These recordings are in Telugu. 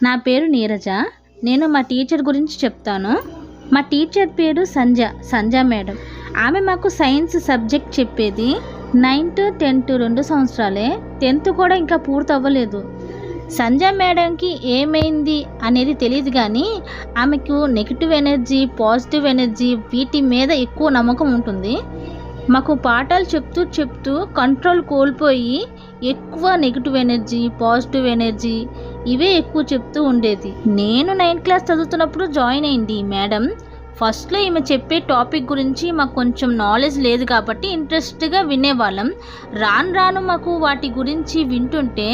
నా పేరు నీరజ. నేను మా టీచర్ గురించి చెప్తాను. మా టీచర్ పేరు సంజ మేడం. ఆమె మాకు సైన్స్ సబ్జెక్ట్ చెప్పేది. 9th 10th 2 సంవత్సరాలే, 10th కూడా ఇంకా పూర్తి అవ్వలేదు. సంజ మేడంకి ఏమైంది అనేది తెలియదు, కానీ ఆమెకు నెగిటివ్ ఎనర్జీ, పాజిటివ్ ఎనర్జీ వీటి మీద ఎక్కువ నమ్మకం ఉంటుంది. మాకు పాఠాలు చెప్తూ కంట్రోల్ కోల్పోయి ఎక్కువ నెగిటివ్ ఎనర్జీ, పాజిటివ్ ఎనర్జీ ఇవే ఎక్కువ చెప్తూ ఉండేది. నేను 9th క్లాస్ చదువుతున్నప్పుడు జాయిన్ అయింది ఈ మేడం. ఫస్ట్లో ఈమె చెప్పే టాపిక్ గురించి మాకు కొంచెం నాలెడ్జ్ లేదు కాబట్టి ఇంట్రెస్ట్గా వినేవాళ్ళం. రాను మాకు వాటి గురించి వింటుంటే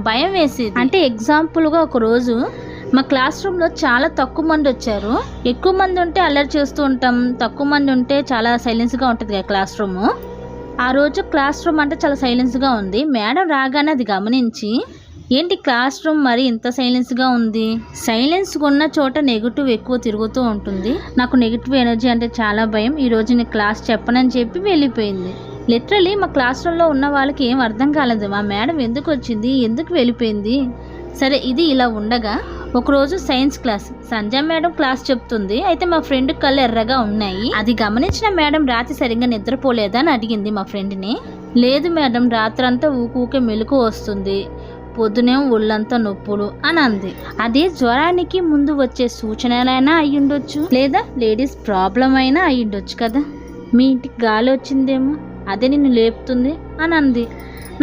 భయం వేసేది. అంటే ఎగ్జాంపుల్గా ఒకరోజు మా క్లాస్ రూమ్లో చాలా తక్కువ మంది వచ్చారు. ఎక్కువ మంది ఉంటే అల్లరి చేస్తూ ఉంటాం, తక్కువ మంది ఉంటే చాలా సైలెన్స్గా ఉంటుంది కదా క్లాస్ రూము. ఆ రోజు క్లాస్ రూమ్ అంటే చాలా సైలెన్స్గా ఉంది. మేడం రాగానే అది గమనించి, ఏంటి క్లాస్ రూమ్ మరి ఇంత సైలెన్స్గా ఉంది, సైలెన్స్గా ఉన్న చోట నెగిటివ్ ఎక్కువ తిరుగుతూ ఉంటుంది, నాకు నెగిటివ్ ఎనర్జీ అంటే చాలా భయం, ఈరోజు నేను క్లాస్ చెప్పనని చెప్పి వెళ్ళిపోయింది. లిటరలీ మా క్లాస్ రూమ్లో ఉన్న వాళ్ళకి ఏం అర్థం కాలేదు, మా మేడం ఎందుకు వచ్చింది, ఎందుకు వెళ్ళిపోయింది. సరే, ఇది ఇలా ఉండగా ఒకరోజు సైన్స్ క్లాస్, సంజ మేడం క్లాస్ చెప్తుంది. అయితే మా ఫ్రెండ్ కళ్ళు ఎర్రగా ఉన్నాయి. అది గమనించిన మేడం రాత్రి సరిగ్గా నిద్రపోలేదా అని అడిగింది మా ఫ్రెండ్ని. లేదు మేడం, రాత్రంతా ఊకే మెలకు వస్తుంది, పొద్దునేమో ఒళ్ళంతా నొప్పులు అని అంది. అది జ్వరానికి ముందు వచ్చే సూచనలైనా అయ్యుండొచ్చు, లేదా లేడీస్ ప్రాబ్లం అయినా అయ్యుండొచ్చు కదా. మీ ఇంటికి గాలి వచ్చిందేమో, అదే నిన్ను లేపుతుంది అని అంది.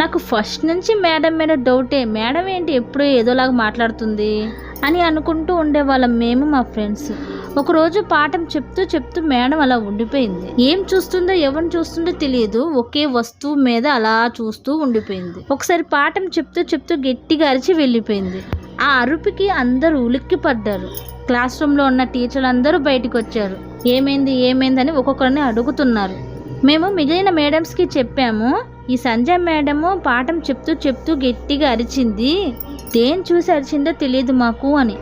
నాకు ఫస్ట్ నుంచి మేడం మీద డౌటే, మేడం ఏంటి ఎప్పుడూ ఏదోలాగా మాట్లాడుతుంది అని అనుకుంటూ ఉండేవాళ్ళం మేము, మా ఫ్రెండ్స్. ఒకరోజు పాఠం చెప్తూ మేడం అలా ఉండిపోయింది. ఏం చూస్తుందో ఎవరిని చూస్తుందో తెలియదు, ఒకే వస్తువు మీద అలా చూస్తూ ఉండిపోయింది. ఒకసారి పాఠం చెప్తూ గట్టిగా అరిచి వెళ్ళిపోయింది. ఆ అరుపుకి అందరూ ఉలిక్కి పడ్డారు. క్లాస్ రూమ్లో ఉన్న టీచర్లు అందరూ బయటకు వచ్చారు. ఏమైందని ఒక్కొక్కరిని అడుగుతున్నారు. మేము మిగిలిన మేడమ్స్కి చెప్పాము, ఈ సంజ మేడము పాఠం చెప్తూ గట్టిగా అరిచింది, దేని చూసి అరిచిందో తెలియదు మాకు అని.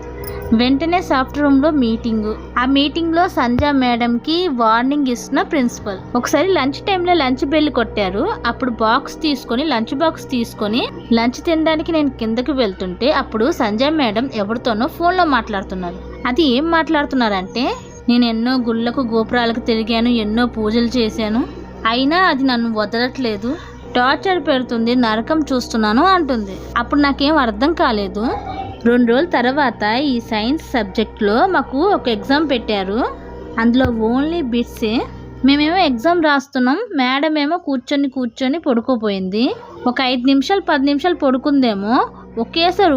వెంటనే సాఫ్ట్ రూమ్లో మీటింగు. ఆ మీటింగ్లో సంజ మేడంకి వార్నింగ్ ఇస్తున్న ప్రిన్సిపల్. ఒకసారి లంచ్ టైంలో లంచ్ బెల్ కొట్టారు. అప్పుడు లంచ్ బాక్స్ తీసుకొని లంచ్ తినడానికి నేను కిందకి వెళ్తుంటే అప్పుడు సంజ మేడం ఎవరితోనో ఫోన్లో మాట్లాడుతున్నారు. అది ఏం మాట్లాడుతున్నారంటే, నేను ఎన్నో గుళ్ళకు గోపురాలకు తిరిగాను, ఎన్నో పూజలు చేశాను, అయినా అది నన్ను వదలట్లేదు, టార్చర్ పెడుతుంది, నరకం చూస్తున్నాను అంటుంది. అప్పుడు నాకేం అర్థం కాలేదు. 2 రోజుల తర్వాత ఈ సైన్స్ సబ్జెక్ట్లో మాకు ఒక ఎగ్జామ్ పెట్టారు. అందులో ఓన్లీ బిట్సే. మేమేమో ఎగ్జామ్ రాస్తున్నాం, మేడం ఏమో కూర్చొని పడుకోపోయింది. ఒక 5 నిమిషాలు 10 నిమిషాలు పడుకుందేమో, ఒకేసారి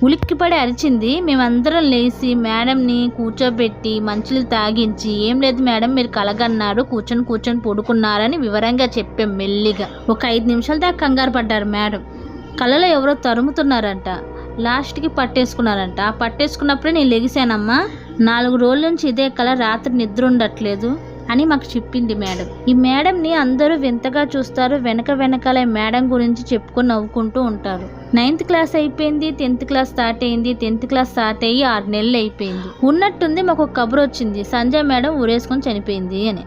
ఉలిక్కిపడి అరిచింది. మేమందరం లేచి మేడంని కూర్చోబెట్టి మంచులు తాగించి, ఏం లేదు మేడం, మీరు కలగన్నారు, కూర్చొని పడుకున్నారని వివరంగా చెప్పాం మెల్లిగా. ఒక 5 నిమిషాల దాకా కంగారు పడ్డారు మేడం. కళ్ళలో ఎవరో తరుముతున్నారంట, లాస్ట్కి పట్టేసుకున్నారంట. ఆ పట్టేసుకున్నప్పుడే నేను లెగిసానమ్మా, 4 రోజుల నుంచి ఇదే కళ, రాత్రి నిద్ర ఉండట్లేదు అని మాకు చెప్పింది మేడం. ఈ మేడంని అందరూ వింతగా చూస్తారు, వెనకాల మేడం గురించి చెప్పుకొని నవ్వుకుంటూ ఉంటారు. 9th క్లాస్ అయిపోయింది, 10th క్లాస్ స్టార్ట్ అయింది. 10th క్లాస్ స్టార్ట్ అయ్యి 6 నెలలు అయిపోయింది. ఉన్నట్టుంది మాకు ఒక కబురు వచ్చింది, సంజయ్ మేడం ఊరేసుకొని చనిపోయింది అని.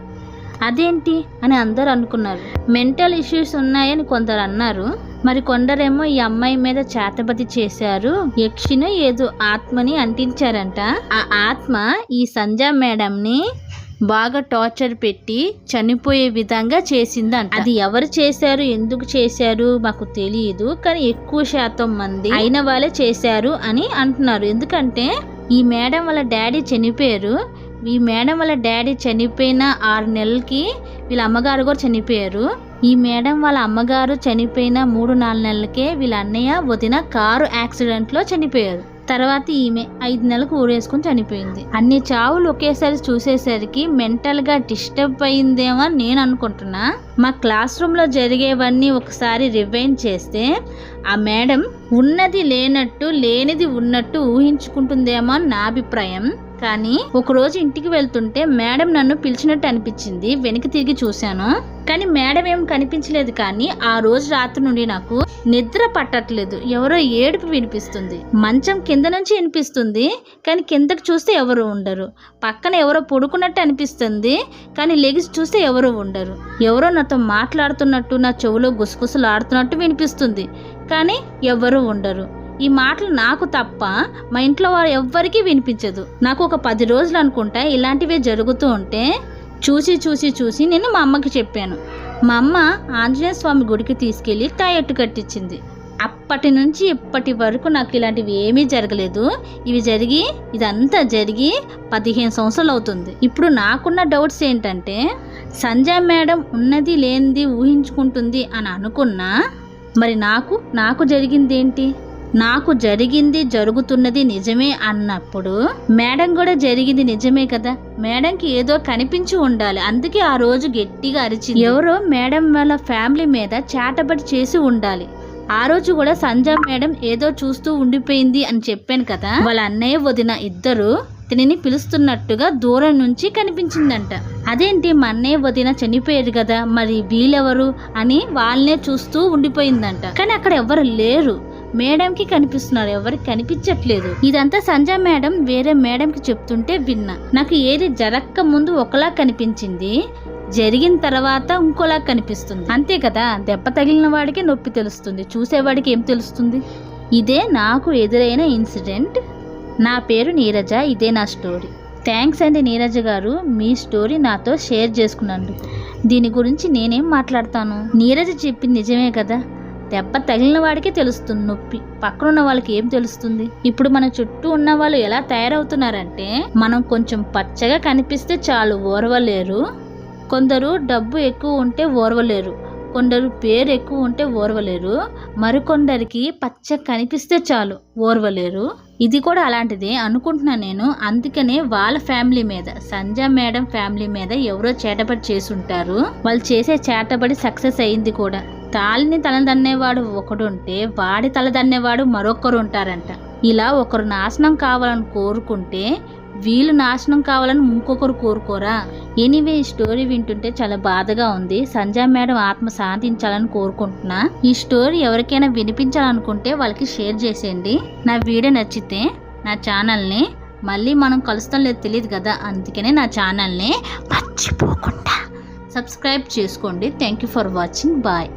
అదేంటి అని అందరూ అనుకున్నారు. మెంటల్ ఇష్యూస్ ఉన్నాయని కొందరు అన్నారు, మరి కొందరేమో ఈ అమ్మాయి మీద చేతబతి చేశారు, యక్షిని ఏదో ఆత్మని అంటించారంట. ఆ ఆత్మ ఈ సంజ మేడంని బాగా టార్చర్ పెట్టి చనిపోయే విధంగా చేసిందంట. అది ఎవరు చేశారు, ఎందుకు చేశారు మాకు తెలియదు, కానీ ఎక్కువ శాతం మంది అయిన వాళ్ళే చేశారు అని అంటున్నారు. ఎందుకంటే ఈ మేడం వాళ్ళ డాడీ చనిపోయారు. ఈ మేడం వాళ్ళ డాడీ చనిపోయిన 6 నెలలకి వీళ్ళ అమ్మగారు కూడా చనిపోయారు. ఈ మేడం వాళ్ళ అమ్మగారు చనిపోయిన 3-4 నెలలకే వీళ్ళ అన్నయ్య వదిన కారు యాక్సిడెంట్లో చనిపోయారు. తర్వాత ఈమె 5 నెలలకు ఊరేసుకొని చనిపోయింది. అన్ని చావులు ఒకేసారి చూసేసరికి మెంటల్గా డిస్టర్బ్ అయిందేమో అని నేను అనుకుంటున్నా. మా క్లాస్ రూమ్లో జరిగేవన్నీ ఒకసారి రివైండ్ చేస్తే ఆ మేడం ఉన్నది లేనట్టు, లేనిది ఉన్నట్టు ఊహించుకుంటుందేమో అని నా అభిప్రాయం. కానీ ఒకరోజు ఇంటికి వెళ్తుంటే మేడం నన్ను పిలిచినట్టు అనిపించింది. వెనక్కి తిరిగి చూశాను, కానీ మేడం ఏం కనిపించలేదు. కానీ ఆ రోజు రాత్రి నుండి నాకు నిద్ర పట్టట్లేదు, ఎవరో ఏడుపు వినిపిస్తుంది. మంచం కింద నుంచి వినిపిస్తుంది, కానీ కిందకు చూస్తే ఎవరు ఉండరు. పక్కన ఎవరో పడుకున్నట్టు అనిపిస్తుంది, కానీ లెగిసి చూస్తే ఎవరు ఉండరు. ఎవరో నాతో మాట్లాడుతున్నట్టు, నా చెవులో గుసగుసలు ఆడుతున్నట్టు వినిపిస్తుంది, కానీ ఎవరు ఉండరు. ఈ మాటలు నాకు తప్ప మా ఇంట్లో వారు ఎవ్వరికీ వినిపించదు. నాకు ఒక 10 రోజులు అనుకుంటా ఇలాంటివే జరుగుతూ ఉంటే చూసి నేను మా అమ్మకి చెప్పాను. మా అమ్మ ఆంజనేయ స్వామి గుడికి తీసుకెళ్ళి తాయెట్టు కట్టించింది. అప్పటి నుంచి ఇప్పటి వరకు నాకు ఇలాంటివి ఏమీ జరగలేదు. ఇదంతా జరిగి 15 సంవత్సరాలు అవుతుంది. ఇప్పుడు నాకున్న డౌట్స్ ఏంటంటే, సంజయ్ మేడం ఉన్నది లేనిది ఊహించుకుంటుంది అని అనుకున్నా, మరి నాకు జరిగింది ఏంటి? నాకు జరిగింది జరుగుతున్నది నిజమే అన్నప్పుడు మేడం కూడా జరిగింది నిజమే కదా. మేడంకి ఏదో కనిపించి ఉండాలి, అందుకే ఆ రోజు గట్టిగా అరిచింది. ఎవరో మేడం వాళ్ళ ఫ్యామిలీ మీద చాటబడి చేసి ఉండాలి. ఆ రోజు కూడా సంజయ్ మేడం ఏదో చూస్తూ ఉండిపోయింది అని చెప్పాను కదా. వాళ్ళ అన్నయ్య వదిన ఇద్దరు తిని పిలుస్తున్నట్టుగా దూరం నుంచి కనిపించిందంట. అదేంటి, మా అన్నయ్య వదిన చనిపోయారు కదా, మరి వీళ్ళెవరు అని వాళ్ళనే చూస్తూ ఉండిపోయిందంట. కానీ అక్కడ ఎవరు లేరు, మేడంకి కనిపిస్తున్నారు, ఎవరికి కనిపించట్లేదు. ఇదంతా సంజయ్ మేడం వేరే మేడంకి చెప్తుంటే విన్నా. నాకు ఏది జరక్క ముందు ఒకలా కనిపించింది, జరిగిన తర్వాత ఇంకోలా కనిపిస్తుంది. అంతే కదా, దెబ్బ తగిలిన వాడికి నొప్పి తెలుస్తుంది, చూసేవాడికి ఏం తెలుస్తుంది? ఇదే నాకు ఎదురైన ఇన్సిడెంట్. నా పేరు నీరజ, ఇదే నా స్టోరీ. థ్యాంక్స్ అండి నీరజ గారు, మీ స్టోరీ నాతో షేర్ చేసుకున్నందుకు. దీని గురించి నేనేం మాట్లాడతాను? నీరజ చెప్పింది నిజమే కదా, దెబ్బ తగిలిన వాడికే తెలుస్తుంది నొప్పి, పక్కనున్న వాళ్ళకి ఏం తెలుస్తుంది? ఇప్పుడు మన చుట్టూ ఉన్న వాళ్ళు ఎలా తయారవుతున్నారంటే, మనం కొంచెం పచ్చగా కనిపిస్తే చాలు ఓర్వలేరు, కొందరు డబ్బు ఎక్కువ ఉంటే ఓర్వలేరు, కొందరు పేరు ఎక్కువ ఉంటే ఓర్వలేరు, మరికొందరికి పచ్చ కనిపిస్తే చాలు ఓర్వలేరు. ఇది కూడా అలాంటిదే అనుకుంటున్నా నేను. అందుకనే వాళ్ళ ఫ్యామిలీ మీద, సంజయ్ మేడం ఫ్యామిలీ మీద ఎవరో చేటబడి చేసుంటారు. వాళ్ళు చేసే చేటబడి సక్సెస్ అయింది కూడా. తాళిని తలదన్నేవాడు ఒకడుంటే వాడి తలదన్నేవాడు మరొకరు ఉంటారంట. ఇలా ఒకరు నాశనం కావాలని కోరుకుంటే వీళ్ళు నాశనం కావాలని ఇంకొకరు కోరుకోరా? ఎనీవే, ఈ స్టోరీ వింటుంటే చాలా బాధగా ఉంది. సంజయ్ మేడం ఆత్మ శాంతించాలని కోరుకుంటున్నా. ఈ స్టోరీ ఎవరికైనా వినిపించాలనుకుంటే వాళ్ళకి షేర్ చేసేయండి. నా వీడియో నచ్చితే నా ఛానల్ని, మళ్ళీ మనం కలుస్తాం లేదు తెలియదు కదా, అందుకనే నా ఛానల్ని మర్చిపోకుండా సబ్స్క్రైబ్ చేసుకోండి. Thank you for watching. Bye.